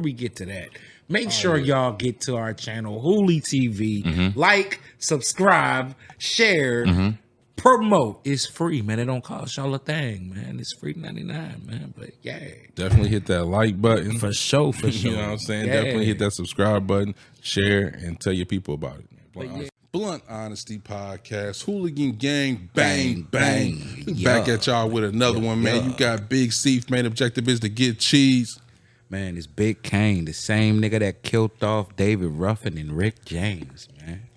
we get to that, make sure y'all get to our channel, Hooli TV. Like, subscribe, share, promote. It's free, man. It don't cost y'all a thing, man. It's free 99, man. But yeah, Definitely hit that like button. for sure, for sure. You know what I'm saying? Yeah. Definitely hit that subscribe button, share, and tell your people about it. Blunt Honesty Podcast, Hooligan Gang, bang, bang. We back at y'all with another one, man. You got Big Seif, main objective is to get cheese. Man, it's Big Kane, the same nigga that killed off David Ruffin and Rick James, man.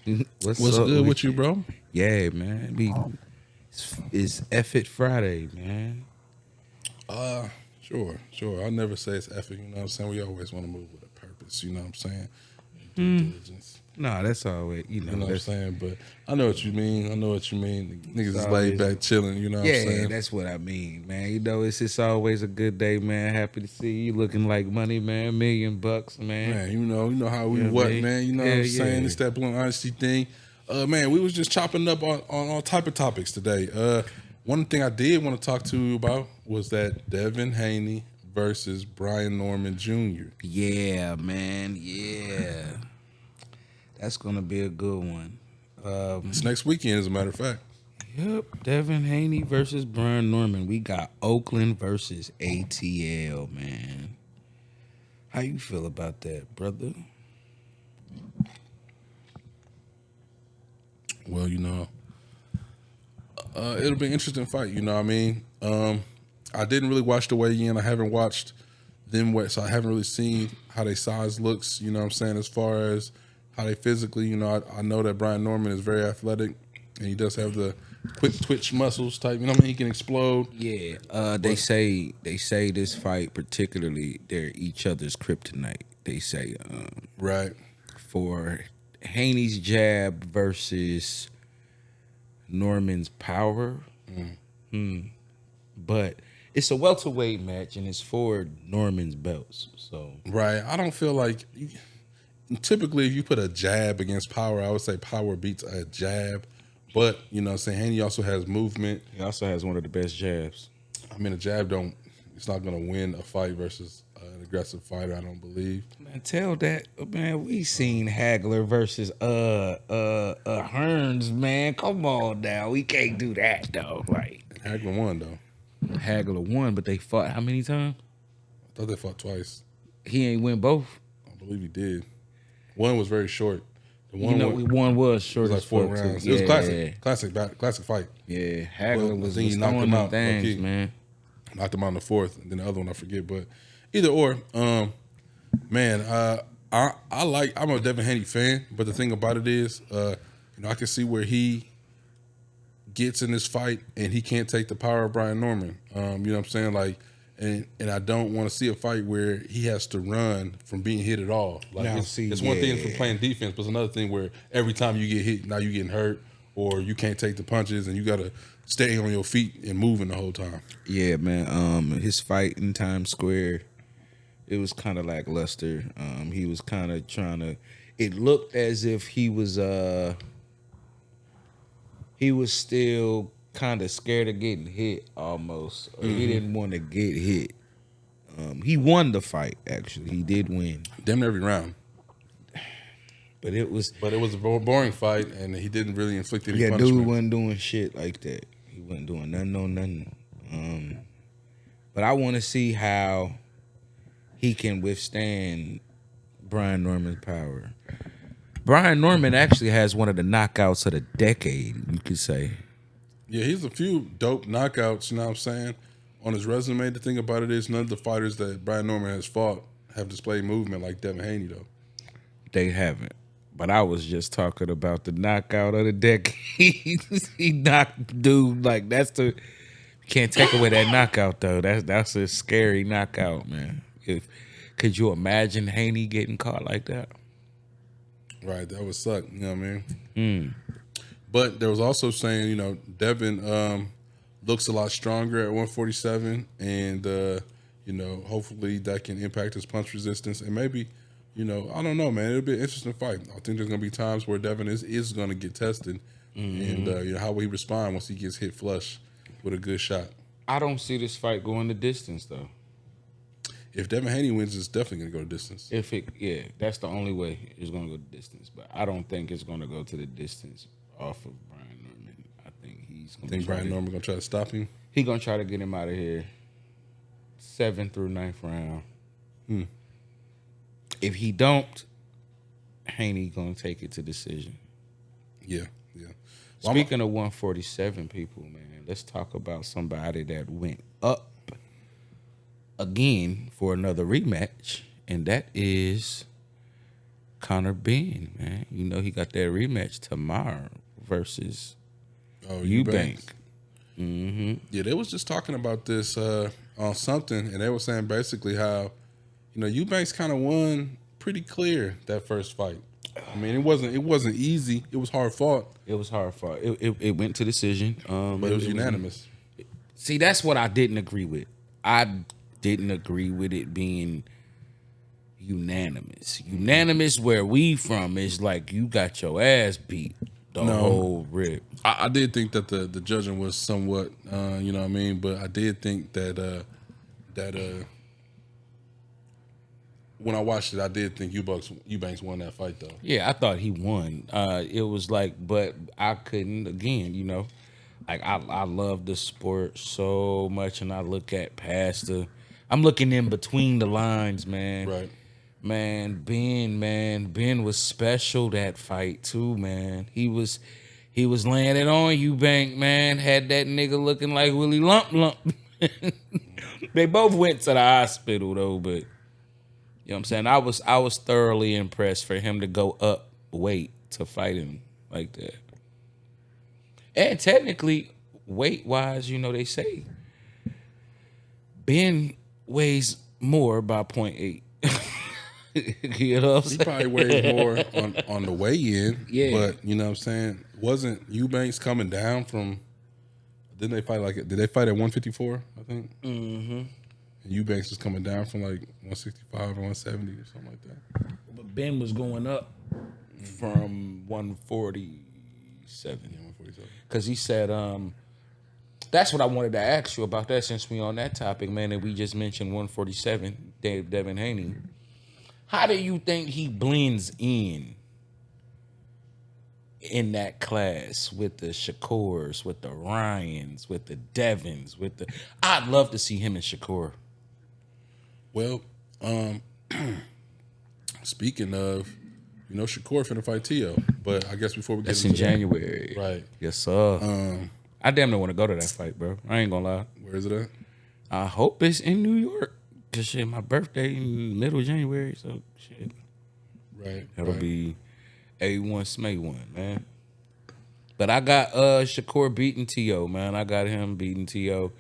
What's up good with you, bro? Yeah, man. It's F It Friday, man. Sure. I'll never say it's effing, you know what I'm saying? We always want to move with a purpose, you know what I'm saying? Due diligence. No, that's always, You know what I'm saying? But I know what you mean. Niggas is laid back chilling, you know what I'm saying? Yeah, that's what I mean, man. You know, it's just always a good day, man. Happy to see you looking like money, man. $1 million, man. Man, you know how we man. You know what I'm saying? It's that Blunt Honesty thing. Man, we was just chopping up on all type of topics today. One thing I did want to talk to you about was that Devin Haney versus Brian Norman Jr. Yeah, man. Yeah. That's going to be a good one. It's next weekend, as a matter of fact. Yep. Devin Haney versus Brian Norman. We got Oakland versus ATL, man. How you feel about that, brother? Well, you know, it'll be an interesting fight, you know what I mean? I didn't really watch the weigh-in. I haven't watched them, so I haven't really seen how their size looks, you know what I'm saying, as far as how they physically, you know. I know that Brian Norman is very athletic, and he does have the quick twitch muscles type, you know what I mean? He can explode. Yeah, they say this fight particularly, they're each other's kryptonite. They say, Right. For Haney's jab versus Norman's power. But it's a welterweight match, and it's for Norman's belts. So Right. I don't feel like typically if you put a jab against power, I would say power beats a jab. But, you know what I'm saying, Haney also has movement. he also has one of the best jabs. I mean, a jab it's not going to win a fight versus an aggressive fighter, I don't believe. Man, tell that, man, we seen Hagler versus Hearns, man. Come on now. We can't do that, though. Like, Hagler won, though. Hagler won, but they fought how many times? I thought they fought twice. He ain't win both. I believe he did. One was very short. The One was short, it was like as 4 fuck, rounds. too. It was classic fight. Yeah, Hagler was he knocked throwing him them out, things, low-key. man. Knocked him out in the 4th, and then the other one I forget. But either or, man, I'm a Devin Haney fan, but the thing about it is, you know, I can see where he gets in this fight and he can't take the power of Brian Norman. You know what I'm saying? Like, and I don't want to see a fight where he has to run from being hit at all. Like, it's one thing for playing defense, but it's another thing where every time you get hit, now you're getting hurt, or you can't take the punches, and you got to stay on your feet and moving the whole time. Yeah, man. His fight in Times Square, it was kind of lackluster. He was kind of trying to. It looked as if he was still kind of scared of getting hit, almost. Or he didn't want to get hit. He won the fight. Actually, he did win. Damn near every round. But it was a boring fight, and he didn't really inflict any punishment. Dude wasn't doing shit like that. He wasn't doing nothing. But I want to see how he can withstand Brian Norman's power. Brian Norman actually has one of the knockouts of the decade, you could say. Yeah, he's a few dope knockouts, you know what I'm saying? On his resume, the thing about it is none of the fighters that Brian Norman has fought have displayed movement like Devin Haney, though. They haven't. But I was just talking about the knockout of the decade. He knocked dude like you can't take away that knockout though. That's a scary knockout, man. Could you imagine Haney getting caught like that? Right, that would suck. You know what I mean? But there was also saying, you know, Devin looks a lot stronger at 147, and you know, hopefully that can impact his punch resistance, and maybe. You know, I don't know, man. It'll be an interesting fight. I think there's going to be times where Devin is going to get tested, and you know, how will he respond once he gets hit flush with a good shot? I don't see this fight going the distance, though. if Devin Haney wins, it's definitely gonna go to distance. That's the only way it's gonna go the distance. But I don't think it's gonna go to the distance off of Brian Norman. I think he's gonna. Think Brian Norman gonna try to stop him? He gonna try to get him out of here. 7th through 9th round. If he don't, Haney gonna take it to decision. Yeah. Well, Speaking of 147 people, man, let's talk about somebody that went up again for another rematch, and that is Conor Ben, man. You know he got that rematch tomorrow versus Eubank. Mm-hmm. Yeah, they was just talking about this on something, and they were saying basically how, Eubanks kind of won pretty clear that first fight. I mean, it wasn't easy. It was hard fought. It was hard fought. It went to decision. But it was unanimous. See, that's what I didn't agree with. I didn't agree with it being unanimous. Unanimous where we from is like you got your ass beat the whole rip. I did think that the judging was somewhat, you know what I mean? But I did think that when I watched it, I did think Eubanks won that fight, though. Yeah, I thought he won. It was like, but I couldn't, again, like I love the sport so much, and I look at I'm looking in between the lines, man. Right. Man, Ben was special that fight too, man. He was laying it on Eubank, man. Had that nigga looking like Willie Lump. They both went to the hospital though, but you know what I'm saying? I was thoroughly impressed for him to go up weight to fight him like that. And technically, weight-wise, they say Ben weighs more by 0.8. You know what I'm saying? He probably weighs more on the weigh-in. Yeah. But, you know what I'm saying? Wasn't Eubanks coming down from... Did they fight at 154, I think? Mm-hmm. Eubanks was coming down from like 165 or 170 or something like that. But Ben was going up from 147. Yeah, 147. Because he said, that's what I wanted to ask you about that since we on that topic, man, and we just mentioned 147, Devin Haney. How do you think he blends in that class with the Shakurs, with the Ryans, with the Devins, I'd love to see him and Shakur. Well, speaking of, Shakur finna fight Teo, but I guess before we get That's into in January. Right. Yes, sir. I damn near want to go to that fight, bro. I ain't gonna lie. Where is it at? I hope it's in New York. Cause shit, my birthday in middle of January, so shit. Right. That'll be A1 Smay 1, man. But I got Shakur beating Teo, man. I got him beating Teo.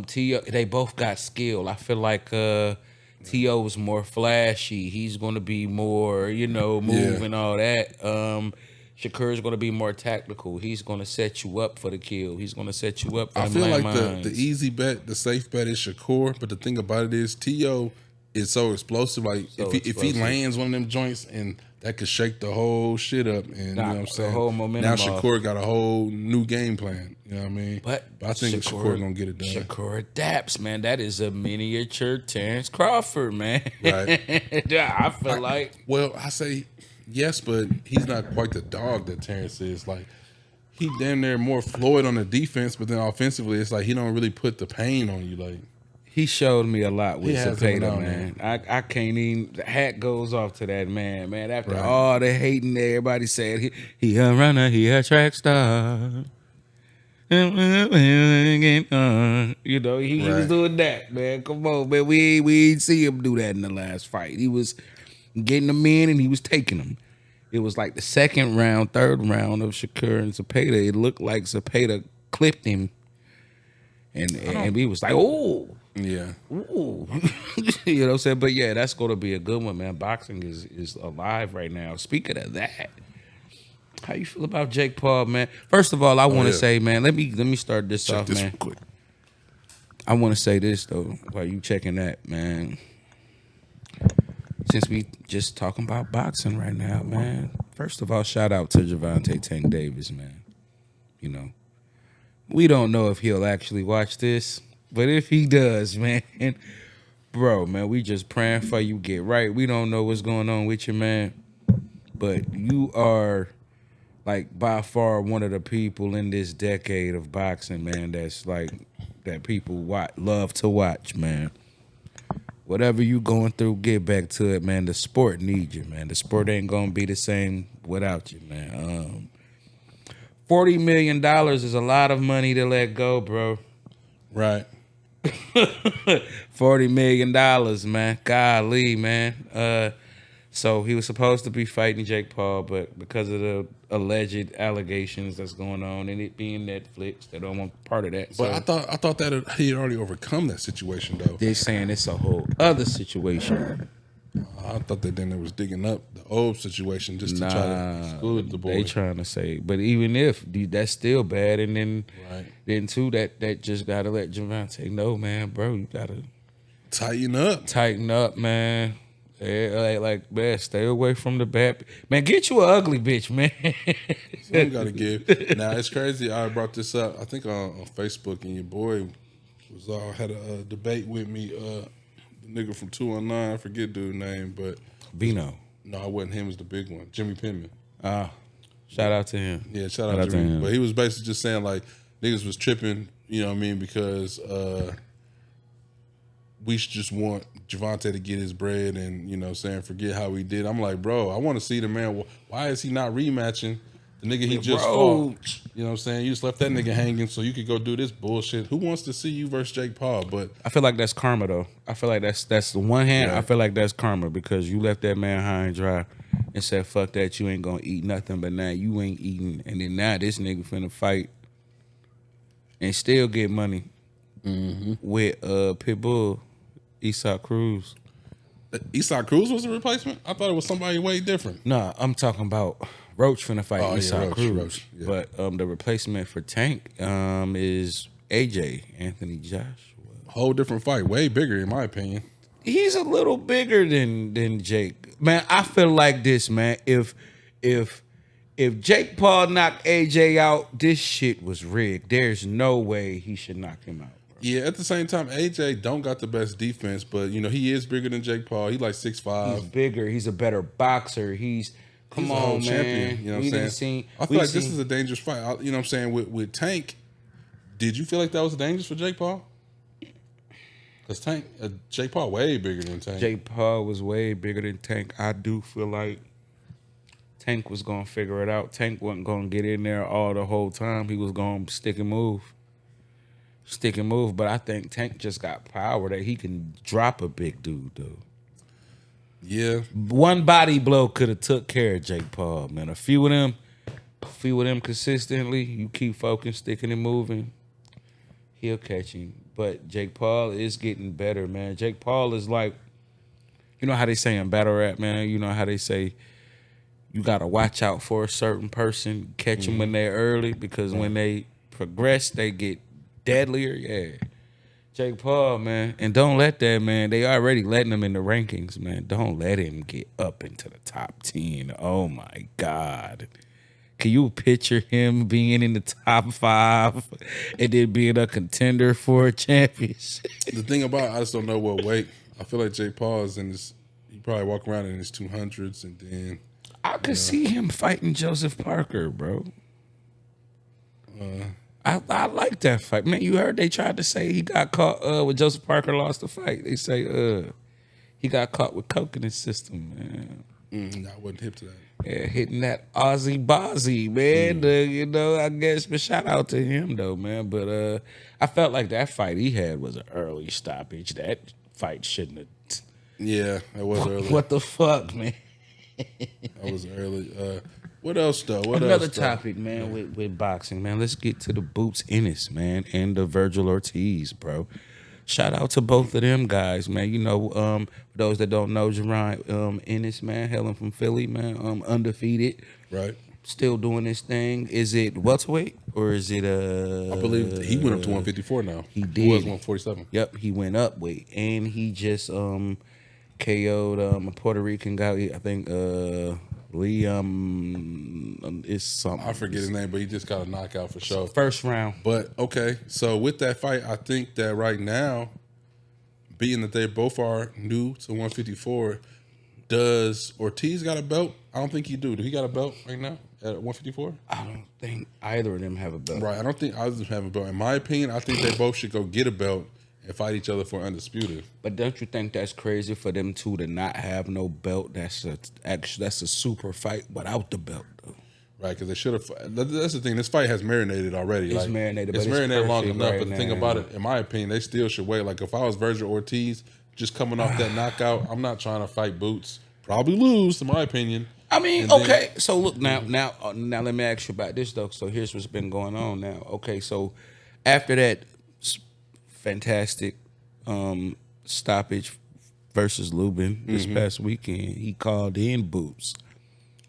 Teo, they both got skill. I feel like Teo was more flashy. He's gonna be more, move and all that. Shakur's gonna be more tactical. He's gonna set you up for the kill. He's gonna set you up for I the feel like landmines. the easy bet, the safe bet is Shakur, but the thing about it is Teo is so explosive. Like if he lands one of them joints and that could shake the whole shit up, and you know what I'm saying. The whole momentum now Shakur got a whole new game plan. You know what I mean? But I think Shakur gonna get it done. Shakur adapts, man. That is a miniature Terrence Crawford, man. Right. I feel like. Well, I say yes, but he's not quite the dog that Terrence is. Like he damn near more fluid on the defense, but then offensively, it's like he don't really put the pain on you. Like he showed me a lot with He has it Zepeda, on, man. I can't even. The hat goes off to that man, man. After all the hating that everybody said, he a runner, he a track star. He was doing that, man. Come on, man. We didn't see him do that in the last fight. He was getting them in and he was taking them. It was like the second round, third round of Shakur and Zepeda. It looked like Zepeda clipped him, and we was like, oh. Yeah. Ooh. You know what I'm saying? But yeah, that's going to be a good one, man. Boxing is alive right now. Speaking of that, how you feel about Jake Paul, man? First of all, I want to say, man, let me start this off, this man. real quick. I want to say this, though, while you checking that, man. Since we just talking about boxing right now, man. First of all, shout out to Gervonta Tank Davis, man. We don't know if he'll actually watch this. But if he does, man, bro, man, we just praying for you get right. We don't know what's going on with you, man, but you are like by far one of the people in this decade of boxing, man. That's like that people love to watch, man. Whatever you going through, get back to it, man. The sport needs you, man. The sport ain't gonna be the same without you, man. $40 million is a lot of money to let go, bro. Right. $40 million, man. Golly, man. So he was supposed to be fighting Jake Paul, but because of the alleged allegations that's going on and it being Netflix, they don't want part of that. But So I thought that he had already overcome that situation though. they're saying it's a whole other situation. I thought that then they was digging up the old situation just to try to exclude the boy. They trying to say, but even if that's still bad, and then Right. then too that just gotta let Javante know, man, bro, you gotta Tighten up. tighten up, man. Yeah, like man, stay away from the bad. Man, get you an ugly bitch, man. Something got to give. Now it's crazy. I brought this up. I think on Facebook, and your boy had a debate with me. The nigga from 219, I forget dude's name, but Vino. no, it wasn't him. It was the big one, Jimmy Penman. Shout out to him. Yeah, shout out to Jimmy. him. But he was basically just saying like niggas was tripping. You know what I mean? Because we should just want Javante to get his bread and, you know, saying forget how he did. I'm like, bro, I want to see the man. Why is he not rematching the nigga he just fought? You know what I'm saying? You just left that nigga hanging so you could go do this bullshit. Who wants to see you versus Jake Paul? But I feel like that's karma, though. I feel like that's the one hand. Yeah. I feel like that's karma because you left that man high and dry and said, fuck that, you ain't going to eat nothing. But now you ain't eating. And then now this nigga finna fight and still get money with Pitbull, Isak Cruz. Isak Cruz was the replacement? I thought it was somebody way different. Nah, I'm talking about Roach finna fight Isak Cruz. Roach, yeah. But the replacement for Tank is AJ, Anthony Joshua. Whole different fight. Way bigger, in my opinion. He's a little bigger than Jake. Man, I feel like this, man. If Jake Paul knocked AJ out, this shit was rigged. There's no way he should knock him out. Yeah, at the same time, AJ don't got the best defense, but, you know, he is bigger than Jake Paul. He like 6'5". He's bigger. He's a better boxer. He's a whole champion. You know what I'm saying? I feel like this is a dangerous fight. You know what I'm saying? With Tank, did you feel like that was dangerous for Jake Paul? Because Jake Paul way bigger than Tank. Jake Paul was way bigger than Tank. I do feel like Tank was going to figure it out. Tank wasn't going to get in there all the whole time. He was going to stick and move. But I think Tank just got power that he can drop a big dude, though. Yeah. One body blow could have took care of Jake Paul, man. A few of them consistently, you keep focused, sticking and moving, he'll catch him. But Jake Paul is getting better, man. Jake Paul is like, you know how they say in battle rap, man? You know how they say you got to watch out for a certain person, catch them when they're early, because when they progress, they get deadlier. Yeah. Jake Paul, man. And don't let that, man. They already letting him in the rankings, man. Don't let him get up into the top 10. Oh, my God. Can you picture him being in the top 5 and then being a contender for a championship? The thing about it, I just don't know what weight. I feel like Jake Paul is in his, he probably walk around in his 200s and then. I could see him fighting Joseph Parker, bro. I like that fight. Man, you heard they tried to say he got caught when Joseph Parker lost the fight. They say he got caught with coke in his system, man. I wasn't hip to that. Yeah, hitting that Aussie Bozzy, man. You know, I guess, but shout out to him, though, man. But I felt like that fight he had was an early stoppage. That fight shouldn't have. Yeah, that was early. What the fuck, man? That was early. What else, though? Another topic, man, with boxing, man. Let's get to the Boots Ennis, man, and the Virgil Ortiz, bro. Shout out to both of them guys, man. You know, for those that don't know, Jerron Ennis, man, hailing from Philly, man, undefeated. Right. Still doing this thing. Is it welterweight or is it I believe he went up to 154 now. He did. He was 147. Yep, he went up weight, and he just KO'd a Puerto Rican guy. I think Liam is something. I forget his name, but he just got a knockout for sure. First round. But okay, so with that fight, I think that right now, being that they both are new to 154, does Ortiz got a belt? I don't think he do. Do he got a belt right now at 154? I don't think either of them have a belt. Right. I don't think either of them have a belt. In my opinion, I think they both should go get a belt and fight each other for undisputed. But don't you think that's crazy for them two to not have no belt? That's a super fight without the belt, though. Right, because they should have. That's the thing. This fight has marinated already. It's marinated, It's but it's marinated long enough. right But the thing now. about it, in my opinion, they still should wait. Like if I was Virgil Ortiz, just coming off that knockout, I'm not trying to fight Boots. Probably lose, in my opinion. I mean, And then- okay. So look now, let me ask you about this though. So here's what's been going on now. Okay, so after that fantastic stoppage versus Lubin this past weekend, he called in Boots.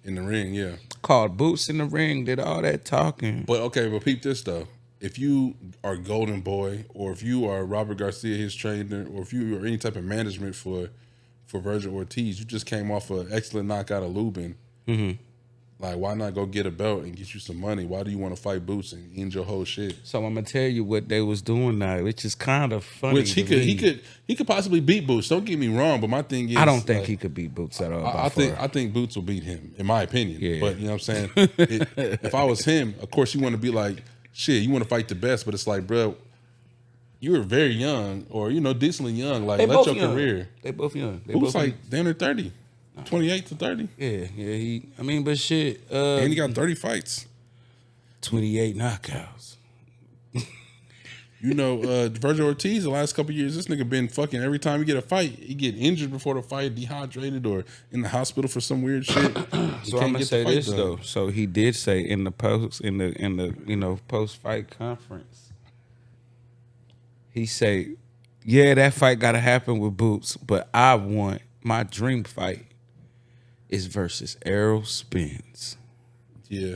In the ring, yeah. Called Boots in the ring, did all that talking. But peep this though. If you are Golden Boy, or if you are Robert Garcia, his trainer, or if you are any type of management for Virgil Ortiz, you just came off an excellent knockout of Lubin. Mm-hmm. Like, why not go get a belt and get you some money? Why do you want to fight Boots and end your whole shit? So I'm gonna tell you what they was doing now, which is kind of funny. Which he could possibly beat Boots. Don't get me wrong, but my thing is, I don't think he could beat Boots at all. I think Boots will beat him, in my opinion. Yeah. But you know what I'm saying? If I was him, of course you want to be like, shit, you want to fight the best, but it's like, bro, you were very young, or decently young. Like, let your career. They both young. They Boots both like down to 30, 28 to 30, Yeah. But shit. and he got 30 fights. 28 knockouts. Virgil Ortiz, the last couple of years, this nigga been fucking every time he get a fight, he get injured before the fight, dehydrated, or in the hospital for some weird shit. So I'm gonna say this though. So he did say in the post fight conference, he say, yeah, that fight gotta happen with Boots, but I want my dream fight is versus Errol Spence. Yeah.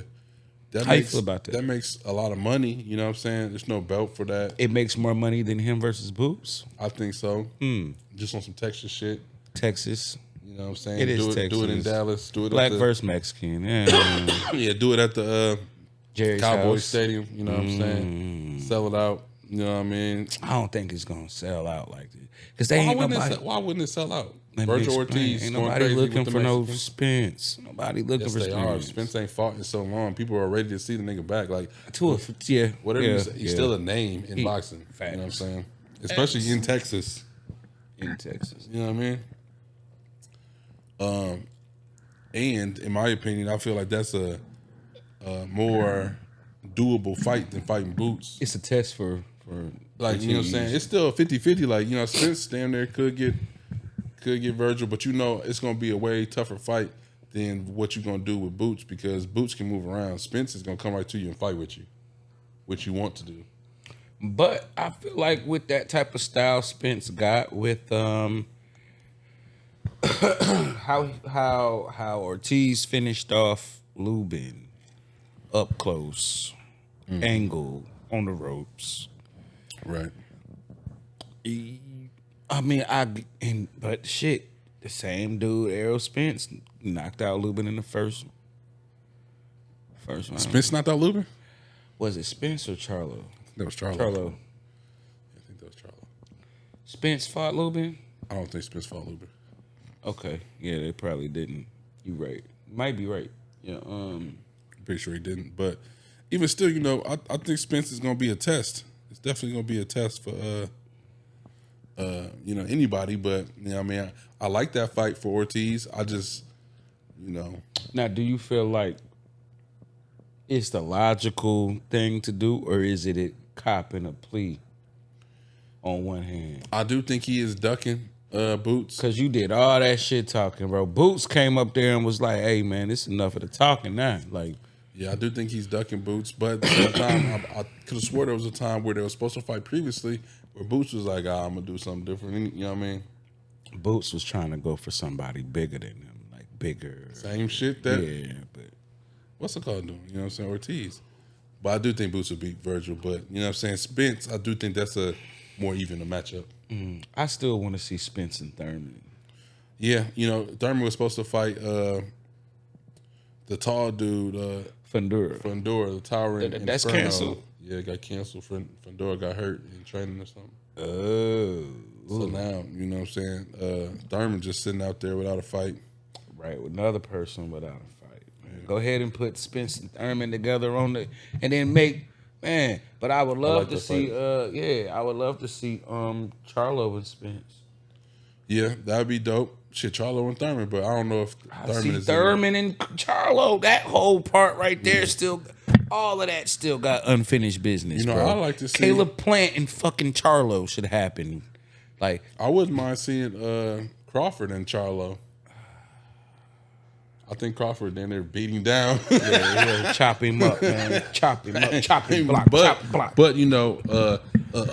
How you feel about that? That makes a lot of money. You know what I'm saying? There's no belt for that. It makes more money than him versus Boots. I think so. Just on some Texas shit. Texas. You know what I'm saying? It is Texas. Do it in Dallas. Do it Black at versus Mexican. Yeah. yeah, do it at the Jerry's Cowboys house. Stadium. You know what I'm saying? Sell it out. You know what I mean? I don't think it's gonna sell out like that. Because they ain't nobody. Why wouldn't it sell out? Let me Virgil explain. Ortiz Ain't going nobody crazy looking with the for no Mexicans. Spence. Nobody looking Yes, for they are. Spence. Spence ain't fought in so long. People are ready to see the nigga back. Like, Yeah. whatever yeah, you say, he's still a name in boxing. You facts. know what I'm saying? Especially in Texas. in Texas. You know what I mean? And in my opinion, I feel like that's a more doable fight than fighting Boots. It's a test for Like, you know what I'm saying? It's still a 50-50. Like, Spence damn there could get Virgil, but it's going to be a way tougher fight than what you're going to do with Boots, because Boots can move around. Spence is going to come right to you and fight with you, which you want to do. But I feel like with that type of style Spence got with how Ortiz finished off Lubin up close, angle on the ropes. Right. I mean, but shit, the same dude, Errol Spence, knocked out Lubin in the first round. Spence knocked out Lubin? Was it Spence or Charlo? That was Charlo. Charlo. I think that was Charlo. Spence fought Lubin? I don't think Spence fought Lubin. Okay. Yeah, they probably didn't. You right. Might be right. Yeah. Pretty sure he didn't. But even still, I think Spence is going to be a test. It's definitely going to be a test for anybody. But I mean, I like that fight for Ortiz. I just, Now, do you feel like it's the logical thing to do, or is it copping a plea on one hand? I do think he is ducking Boots. Because you did all that shit talking, bro. Boots came up there and was like, hey, man, this is enough of the talking now. Like, yeah, I do think he's ducking Boots. But at the same time, I could have swore there was a time where they were supposed to fight previously where Boots was like, I'm going to do something different. You know what I mean? Boots was trying to go for somebody bigger than him, like bigger. Same shit that. Yeah, but What's it called doing? You know what I'm saying? Ortiz. But I do think Boots will beat Virgil. But, you know what I'm saying? Spence, I do think that's a more even a matchup. I still want to see Spence and Thurman. Yeah, Thurman was supposed to fight the tall dude, Fundura. the towering. That's Inferno. canceled. Yeah, it got canceled. Fundura got hurt in training or something. Oh. So now, you know what I'm saying? Thurman just sitting out there without a fight. Right, with another person without a fight. Man. Go ahead and put Spence and Thurman together and then make man. But I would love to see I would love to see Charlo and Spence. Yeah, that'd be dope. Shit, Charlo and Thurman, but I don't know if Thurman is Thurman and Charlo. That whole part right there still, all of that still got unfinished business. You know, bro. I like to see Caleb Plant and fucking Charlo should happen. Like I wouldn't mind seeing Crawford and Charlo. I think Crawford then they're beating down. yeah, chop him up, man. Chop him up, chop him block, chop block. But you know, a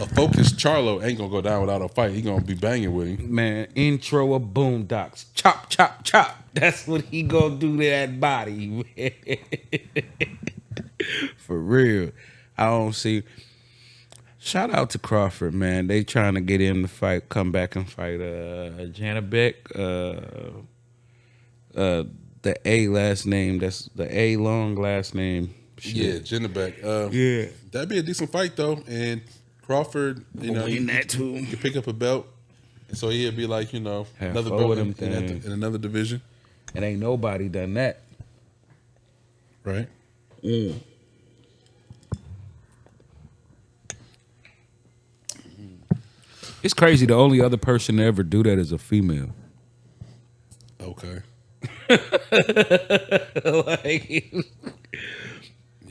focused Charlo ain't gonna go down without a fight. He gonna be banging with him. Man, intro of Boondocks. Chop, chop, chop. That's what he gonna do to that body. For real. I don't see. Shout out to Crawford, man. They trying to get him to fight, come back and fight Janabek. The A last name, that's the A long last name. Shit. Yeah, Janabek. Yeah. That'd be a decent fight though. And Crawford, you know, win that too. You pick up a belt. And so he'd be like, you know, Have another four belt of them in another division. And ain't nobody done that. Right. It's crazy. The only other person to ever do that is a female. Okay. Like,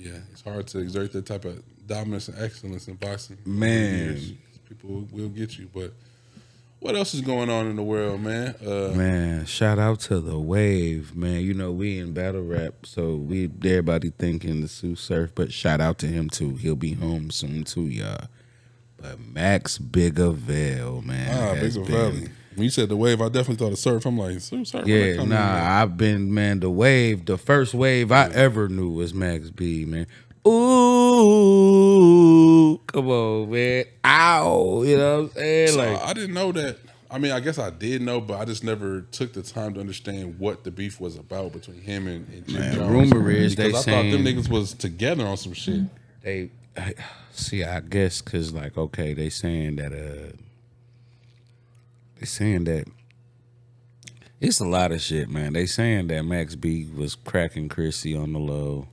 Yeah, it's hard to exert that type of dominance and excellence in boxing. Man. People will get you. But what else is going on in the world, man? man, shout out to the Wave, man. You know, we in battle rap, so everybody thinking the Sue Surf, but shout out to him too. He'll be home soon too, y'all. But Max Bigavale, man. Bigavale. When you said the Wave, I definitely thought of Surf. I'm like, Surf? Yeah, I've been, man, the Wave, the first Wave I ever knew was Max B, man. Ooh, come on, man. Ow, you know what I'm saying? So Like, I didn't know that. I mean, I guess I did know, but I just never took the time to understand what the beef was about between him and Jim Jones. Rumor is because they I saying thought them niggas was together on some shit. See, I guess because, like, okay, they saying that it's a lot of shit, man. They saying that Max B was cracking Chrissy on the low.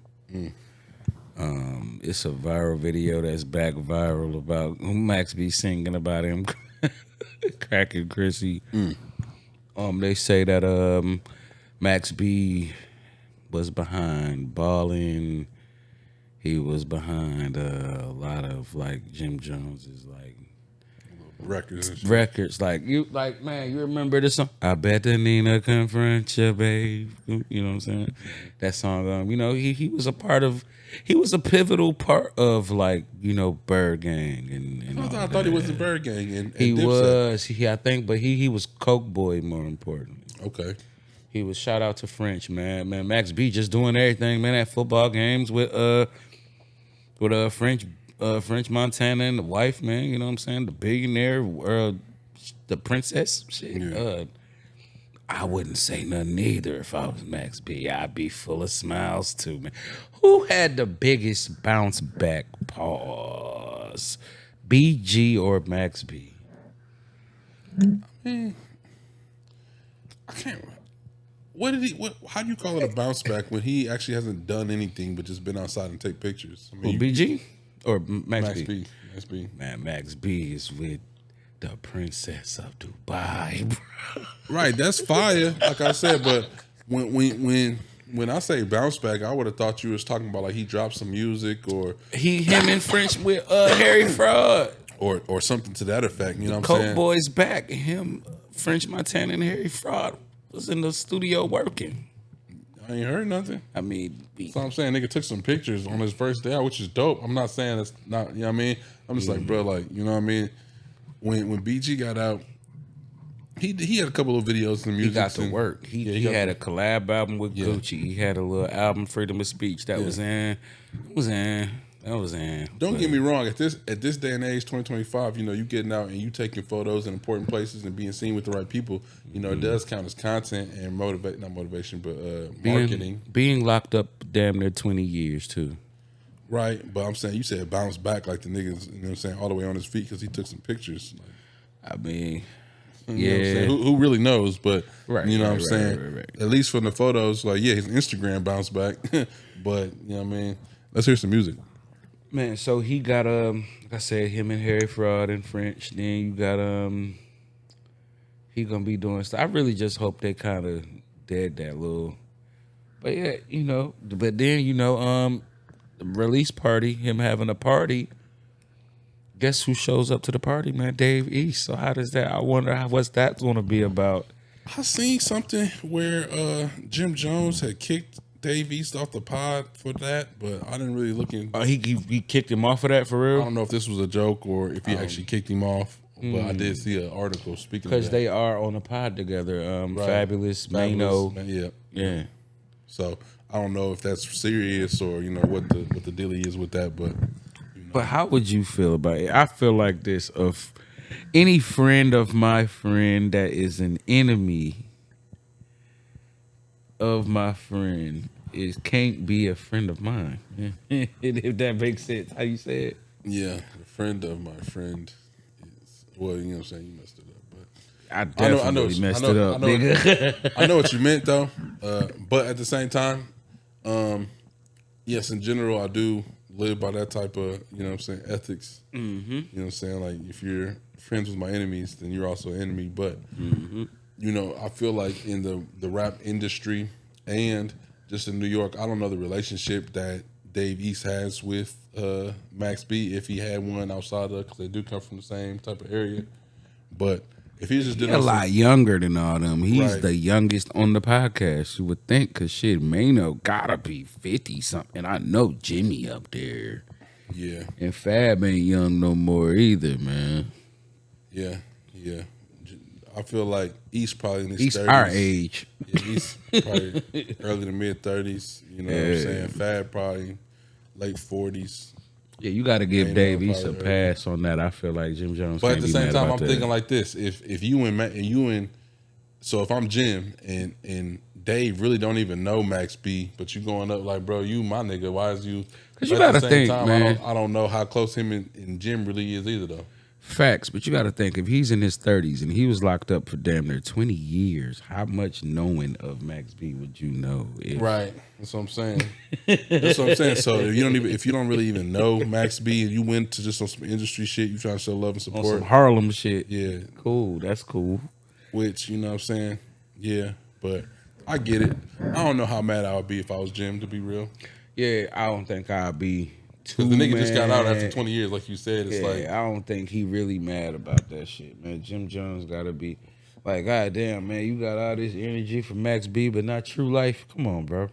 It's a viral video that's back viral about Max B singing about him cracking Chrissy. They say that Max B was behind balling. He was behind a lot of like Jim Jones's like records. Like man, you remember this song? I bet the Nina confront you, babe. You know what I'm saying? That song. You know, he was a pivotal part of like, you know, Bird Gang and I thought he was the Bird Gang and he Dipset. was. I think, but he was Coke Boy more importantly. Okay. He was shout out to French, man. Man, Max B just doing everything, man, at football games with French Montana and the wife, man. You know what I'm saying? The billionaire, the princess. Shit. Yeah. I wouldn't say nothing either if I was Max B. I'd be full of smiles too, man. Who had the biggest bounce back pause? BG or Max B? I can't. How do you call it a bounce back when he actually hasn't done anything but just been outside and take pictures? I mean, BG or Max B? Max B. Man, Max B is with the princess of Dubai, bro. Right, that's fire. Like I said, but when I say bounce back, I would have thought you was talking about like he dropped some music or him in French with Harry Fraud or something to that effect. You know what I'm Coke saying? Boys back. Him, French Montana, and Harry Fraud was in the studio working. I ain't heard nothing. I mean, that's what I'm saying. Nigga took some pictures on his first day out, which is dope. I'm not saying that's not, you know what I mean? I'm just like, bro, like, you know what I mean? When BG got out, he had a couple of videos in the music. He got to work. He had a collab album with Gucci. He had a little album, Freedom of Speech, that was in. Don't get me wrong. At this day and age, 2025, you know, you getting out and you taking photos in important places and being seen with the right people. You know, it does count as content and not motivation, but marketing. Being locked up damn near 20 years too. Right, but I'm saying you said bounce back like the niggas. You know what I'm saying, all the way on his feet because he took some pictures. I mean, You know what I'm yeah. saying? Who really knows? But Right, you know what I'm right, saying? right. At least from the photos, like, yeah, his Instagram bounced back. But you know what I mean? Let's hear some music. Man, so he got like I said, him and Harry Fraud in French. Then you got he gonna be doing stuff. I really just hope they kind of dead that little. But yeah, but then the release party, him having a party. Guess who shows up to the party, man? Dave East. So how does that? I wonder what's that gonna be about. I seen something where Jim Jones had kicked Dave East off the pod for that, but I didn't really look in. He kicked him off of that for I real. don't know if this was a joke or if he actually kicked him off, but I did see an article speaking of Because that. they are on a pod together. Right. Fabulous, Mano. Yeah. So I don't know if that's serious or what the dealie is with that, but But how would you feel about it? I feel like this: of any friend of my friend that is an enemy of my friend can't be a friend of mine. If that makes sense, how you say it? yeah, a friend of my friend is you know what I'm saying. You messed it up, but I definitely messed it up, nigga. I know what you meant though, but at the same time, yes, in general, I do live by that type of ethics. Mm-hmm. You know what I'm saying? Like if you're friends with my enemies, then you're also an enemy. But I feel like in the rap industry and just in New York, I don't know the relationship that Dave East has with Max B, if he had one outside of, because they do come from the same type of area. But if he's just He's a lot younger than all them. He's Right. the youngest on the podcast. You would think, cause shit, Mano gotta be 50 something. I know Jimmy up there, yeah, and Fab ain't young no more either, man. yeah. I feel like East probably in his He's 30s. our age. Yeah, he's probably early to mid 30s. You know what I'm saying? Fab probably late 40s. Yeah, you got to give Mano Dave East a probably pass on that. I feel like Jim Jones. But can't at the be same mad time, about I'm that. thinking like this: if so if I'm Jim and Dave really don't even know Max B, but you going up like, bro, you my nigga. Why is you? Because you But at got to the same think, time, man. I don't know how close him and Jim really is either, though. Facts, but you got to think if he's in his 30s and he was locked up for damn near 20 years, how much knowing of Max B would you know? Right. That's what I'm saying. That's what I'm saying. So if you don't really even know Max B and you went to just on some industry shit, you trying to show love and support. On some Harlem shit. Yeah. Cool. That's cool. Which, you know what I'm saying? Yeah. But I get it. I don't know how mad I would be if I was Jim, to be real. Yeah, I don't think I'd be too Because the nigga mad. just got out after 20 years, like you said. It's like, I don't think he really mad about that shit, man. Jim Jones got to be like, God damn, man, you got all this energy for Max B, but not True Life. Come on, bro.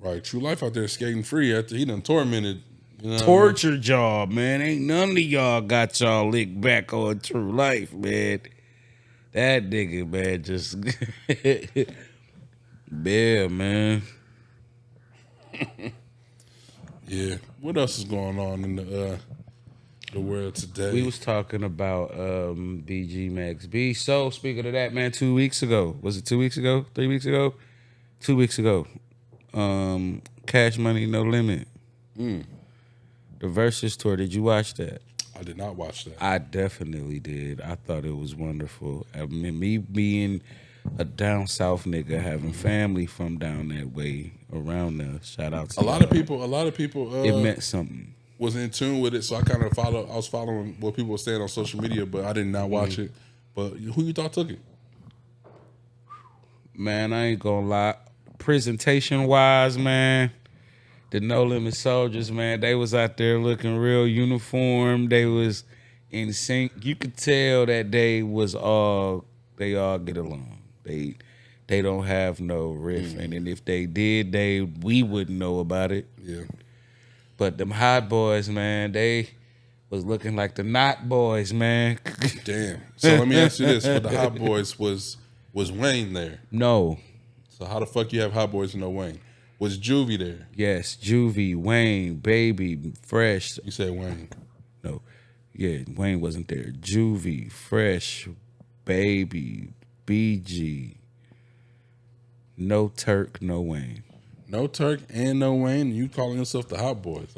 right, True Life out there skating free after he done tormented. You know what Torture job, man. Ain't none of y'all got y'all licked back on True Life, man. That nigga, man, just yeah, man. Yeah. What else is going on in the world today? We was talking about BG Max B. So speaking of that, man, 2 weeks ago. Was it 2 weeks ago? 3 weeks ago? 2 weeks ago. Cash Money No Limit. The Versus tour. Did you watch that? I did not watch that. I definitely did. I thought it was wonderful. I mean, me being a down south nigga, having family from down that way around there. Shout out to A lot of people it meant something. was in tune with it, so I kind of I was following what people were saying on social media, but I did not watch it. But who you thought took it? Man, I ain't gonna lie. Presentation wise, man, the No Limit Soldiers, man, they was out there looking real uniform. They was in sync. You could tell that they all get along. They don't have no riff, and then if they did, we wouldn't know about it. Yeah. But them Hot Boys, man, they was looking like the Not Boys, man. Damn. So let me ask you this: with the Hot Boys, was Wayne there? No. So how the fuck you have Hot Boys and no Wayne? Was Juvie there? Yes, Juvie, Wayne, Baby, Fresh. You said Wayne. No. Yeah, Wayne wasn't there. Juvie, Fresh, Baby, BG. No Turk, no Wayne. No Turk and no Wayne. You calling yourself the Hot Boys?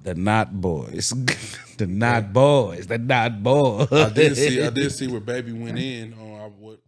The not boys. The not boys. The not boys. I did see where Baby went in on what